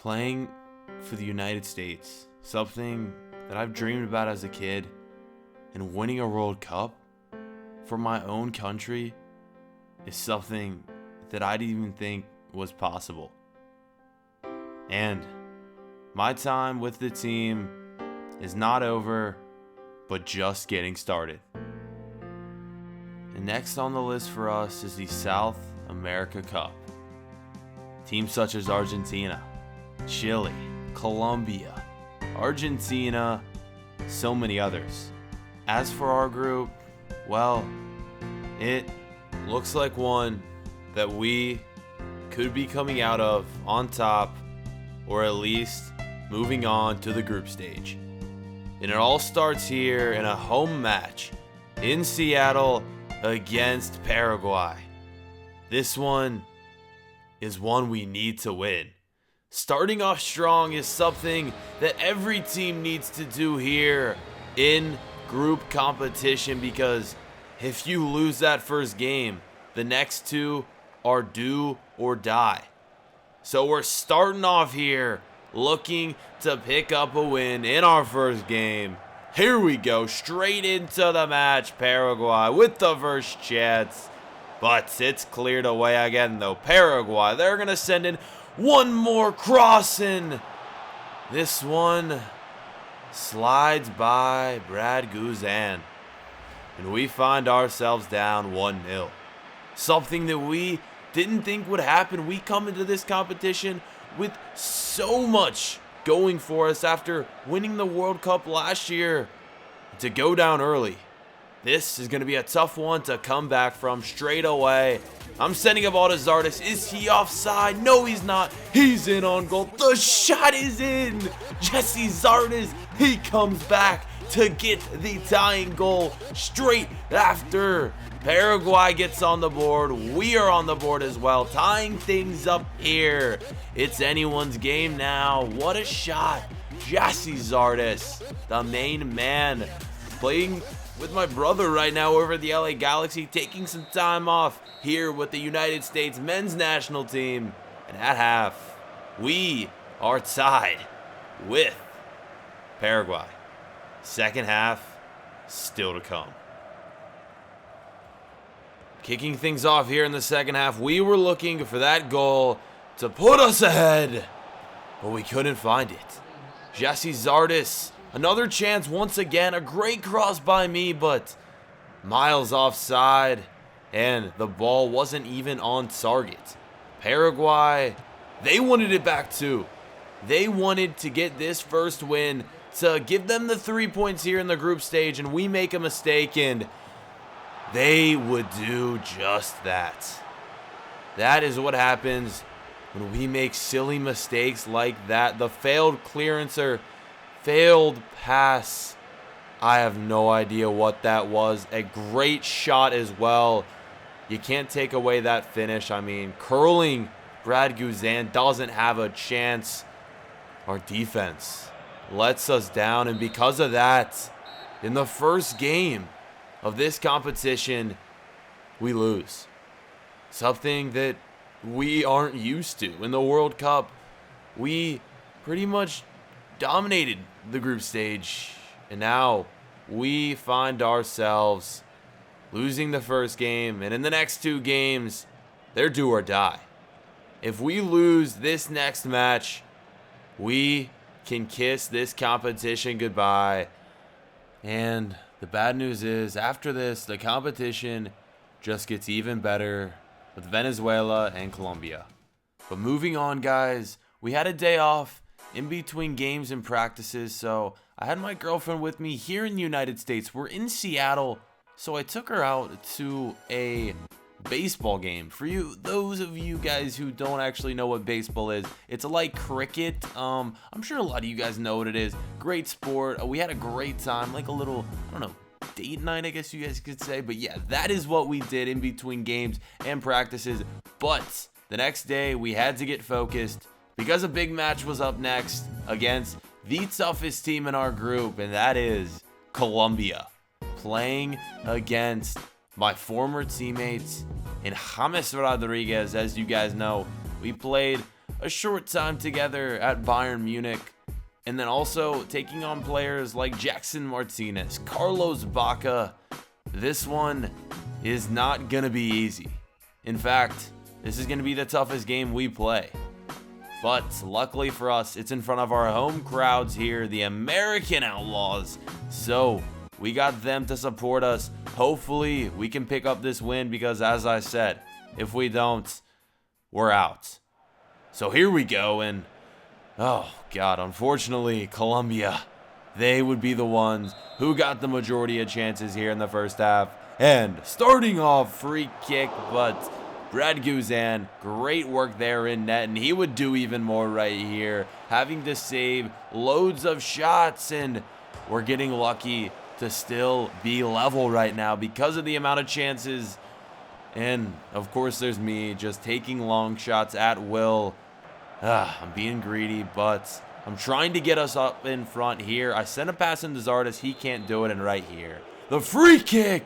Playing for the United States, something that I've dreamed about as a kid, and winning a World Cup for my own country is something that I didn't even think was possible. And my time with the team is not over, but just getting started. And next on the list for us is the South America Cup. Teams such as Argentina, Chile, Colombia, Argentina, so many others. As for our group, well, it looks like one that we could be coming out of on top, or at least moving on to the group stage. And it all starts here in a home match in Seattle against Paraguay. This one is one we need to win. Starting off strong is something that every team needs to do here in group competition, because if you lose that first game, the next two are do or die. So we're starting off here looking to pick up a win in our first game. Here we go, straight into the match. Paraguay with the first chance, but it's cleared away again though. Paraguay, they're going to send in one more crossing. This one slides by Brad Guzan, and we find ourselves down 1-0. Something that we didn't think would happen. We come into this competition with so much going for us after winning the World Cup last year. To go down early, this is going to be a tough one to come back from straight away. I'm sending a ball to Zardes. Is he offside? No, he's not. He's in on goal. The shot is in. Jesse Zardes, he comes back to get the tying goal straight after Paraguay gets on the board. We are on the board as well, tying things up here. It's anyone's game now. What a shot. Jesse Zardes, the main man, playing with my brother right now over at the LA Galaxy, taking some time off here with the United States men's national team. And at half, we are tied with Paraguay. Second half still to come. Kicking things off here in the second half, we were looking for that goal to put us ahead, but we couldn't find it. Jesse Zardes, another chance once again, a great cross by me, but miles offside, and the ball wasn't even on target. Paraguay, they wanted it back too. They wanted to get this first win to give them the 3 points here in the group stage, and we make a mistake, and they would do just that. That is what happens when we make silly mistakes like that. The failed clearance or failed pass, I have no idea what that was. A great shot as well. You can't take away that finish. I mean, curling Brad Guzan doesn't have a chance. Our defense lets us down, and because of that, in the first game of this competition, we lose. Something that we aren't used to. In the World Cup, we pretty much dominated the group stage, and now we find ourselves losing the first game, and in the next two games, they're do or die. If we lose this next match, we can kiss this competition goodbye. And the bad news is, after this, the competition just gets even better with Venezuela and Colombia. But moving on, guys, we had a day off in between games and practices, so I had my girlfriend with me here in the United States. We're in Seattle, so I took her out to a baseball game. For you, those of you guys who don't actually know what baseball is, it's like cricket. I'm sure a lot of you guys know what it is. Great sport. We had a great time, like a little, I don't know, date night, I guess you guys could say. But yeah, that is what we did in between games and practices. But the next day, we had to get focused because a big match was up next against the toughest team in our group, and that is Colombia, playing against my former teammates in James Rodriguez. As you guys know, we played a short time together at Bayern Munich. And then also taking on players like Jackson Martinez, Carlos Baca. This one is not going to be easy. In fact, this is going to be the toughest game we play. But luckily for us, it's in front of our home crowds here, the American Outlaws. So we got them to support us. Hopefully we can pick up this win because, as I said, if we don't, we're out. So here we go, and oh God, unfortunately, Colombia, they would be the ones who got the majority of chances here in the first half. And starting off, free kick, but Brad Guzan, great work there in net, and he would do even more right here, having to save loads of shots, and we're getting lucky to still be level right now because of the amount of chances. And of course there's me just taking long shots at will. I'm being greedy, but I'm trying to get us up in front here. I sent a pass into Zardes, he can't do it, and right here, the free kick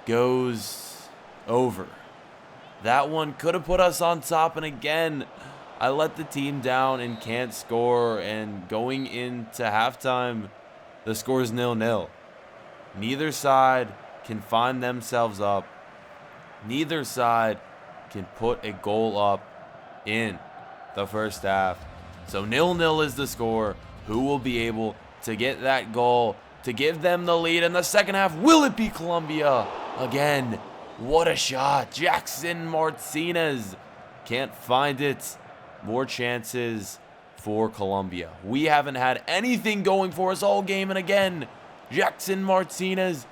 goes over. That one could have put us on top, and again, I let the team down and can't score, and going into halftime, the score is 0-0. Neither side can find themselves up. Neither side can put a goal up in the first half. So 0-0 is the score. Who will be able to get that goal to give them the lead in the second half? Will it be Colombia? Again, what a shot. Jackson Martinez can't find it. More chances for Colombia. We haven't had anything going for us all game, and again, Jackson Martinez,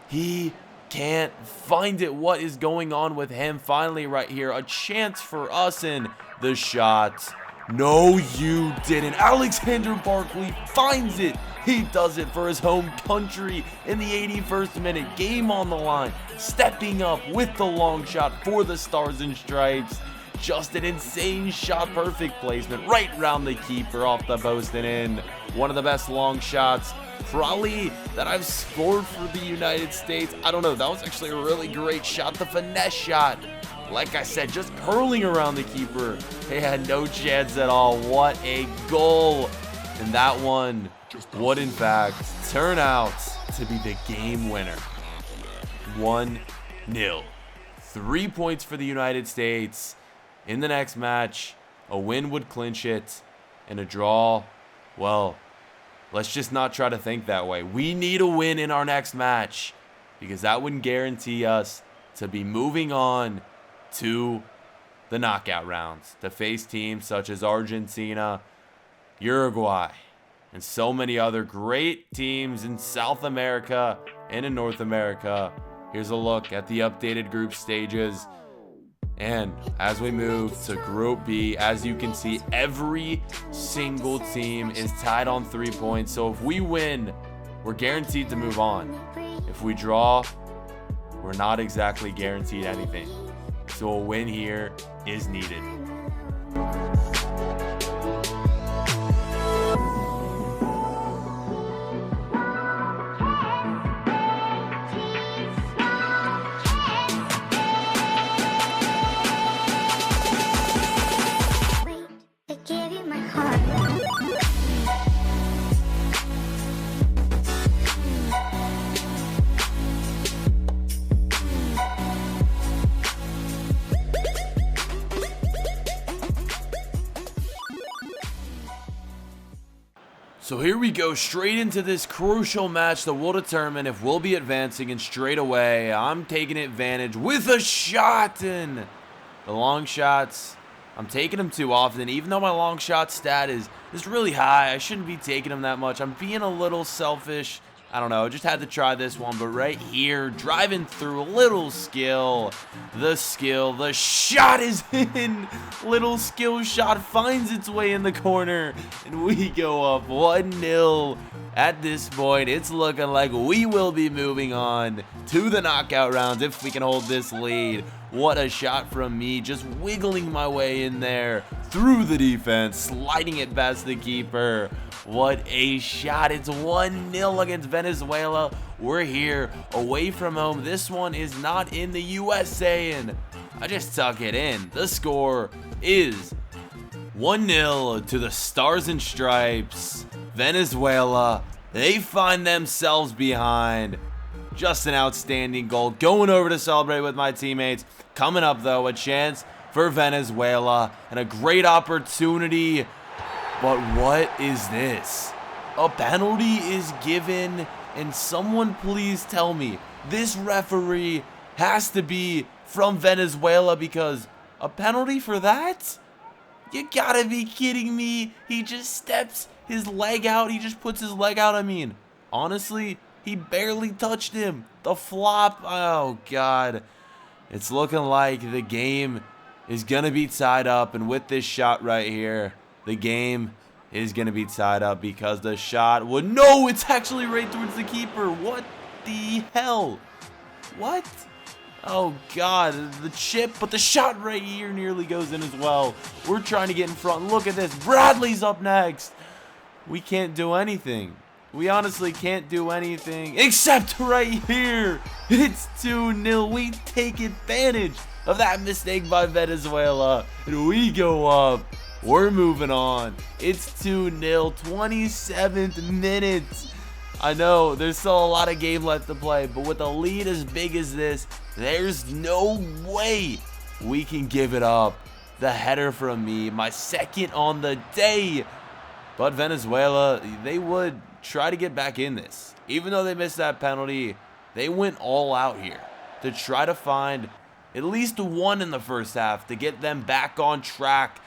he can't find it. What is going on with him? Finally right here, a chance for us, in the shot. No, you didn't. Alexander Barclay finds it. He does it for his home country in the 81st minute. Game on the line. Stepping up with the long shot for the Stars and Stripes. Just an insane shot. Perfect placement right around the keeper, off the post and in. One of the best long shots probably that I've scored for the United States. I don't know. That was actually a really great shot. The finesse shot. Like I said, just curling around the keeper. He had no chance at all. What a goal. And that one would, in fact, turn out to be the game winner. 1-0. 3 points for the United States. In the next match, a win would clinch it. And a draw, well, let's just not try to think that way. We need a win in our next match, because that wouldn't guarantee us to be moving on to the knockout rounds, to face teams such as Argentina, Uruguay, and so many other great teams in South America and in North America. Here's a look at the updated group stages. And as we move to Group B, as you can see, every single team is tied on 3 points. So if we win, we're guaranteed to move on. If we draw, we're not exactly guaranteed anything. So a win here is needed. So here we go, straight into this crucial match that will determine if we'll be advancing, and straight away, I'm taking advantage with a shot, and the long shots, I'm taking them too often. Even though my long shot stat is really high, I shouldn't be taking them that much. I'm being a little selfish. I don't know, just had to try this one, but right here, driving through, a little skill, the shot is in, little skill shot finds its way in the corner, and we go up 1-0. At this point, it's looking like we will be moving on to the knockout rounds if we can hold this lead. What a shot from me, just wiggling my way in there through the defense, sliding it past the keeper. What a shot. It's 1-0 against Venezuela. We're here away from home. This one is not in the USA, and I just tuck it in. The score is 1-0 to the Stars and Stripes. Venezuela, they find themselves behind. Just an outstanding goal. Going over to celebrate with my teammates. Coming up, though, a chance for Venezuela and a great opportunity. But what is this? A penalty is given, and someone please tell me this referee has to be from Venezuela, because a penalty for that? You gotta be kidding me. He just steps his leg out. He just puts his leg out. I mean, honestly, he barely touched him. The flop. Oh, God. It's looking like the game is going to be tied up. And with this shot right here, the game is going to be tied up because the shot would... No, it's actually right towards the keeper. What the hell? What? Oh, God. The chip, but the shot right here nearly goes in as well. We're trying to get in front. Look at this. Bradley's up next. We can't do anything. We honestly can't do anything except right here. It's 2-0. We take advantage of that mistake by Venezuela, and we go up. We're moving on. It's 2-0, 27th minute. I know there's still a lot of game left to play, but with a lead as big as this, there's no way we can give it up. The header from me, my second on the day. But Venezuela, they would try to get back in this. Even though they missed that penalty, they went all out here to try to find at least one in the first half to get them back on track.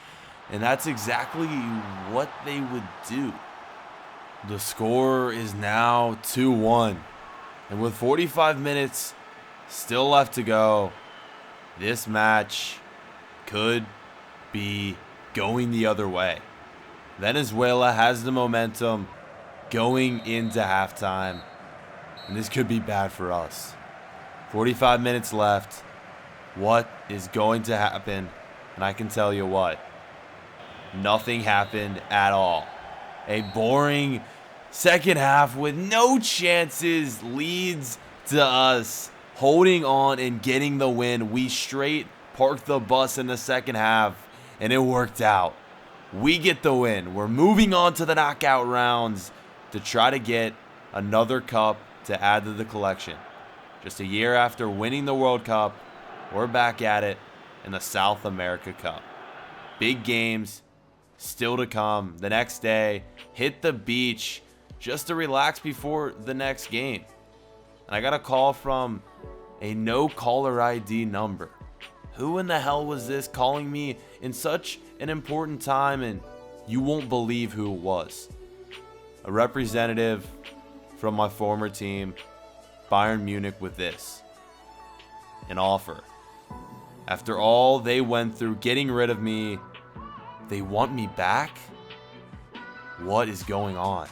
And that's exactly what they would do. The score is now 2-1. And with 45 minutes still left to go, this match could be going the other way. Venezuela has the momentum going into halftime, and this could be bad for us. 45 minutes left. What is going to happen? And I can tell you what, nothing happened at all. A boring second half with no chances leads to us holding on and getting the win. We straight parked the bus in the second half, and it worked out. We get the win. We're moving on to the knockout rounds to try to get another cup to add to the collection. Just a year after winning the World Cup, we're back at it in the South America Cup. Big games still to come. The next day, hit the beach just to relax before the next game. And I got a call from a no caller ID number. Who in the hell was this calling me in such an important time? And you won't believe who it was. A representative from my former team, Bayern Munich, with this. An offer. After all they went through getting rid of me, they want me back? What is going on?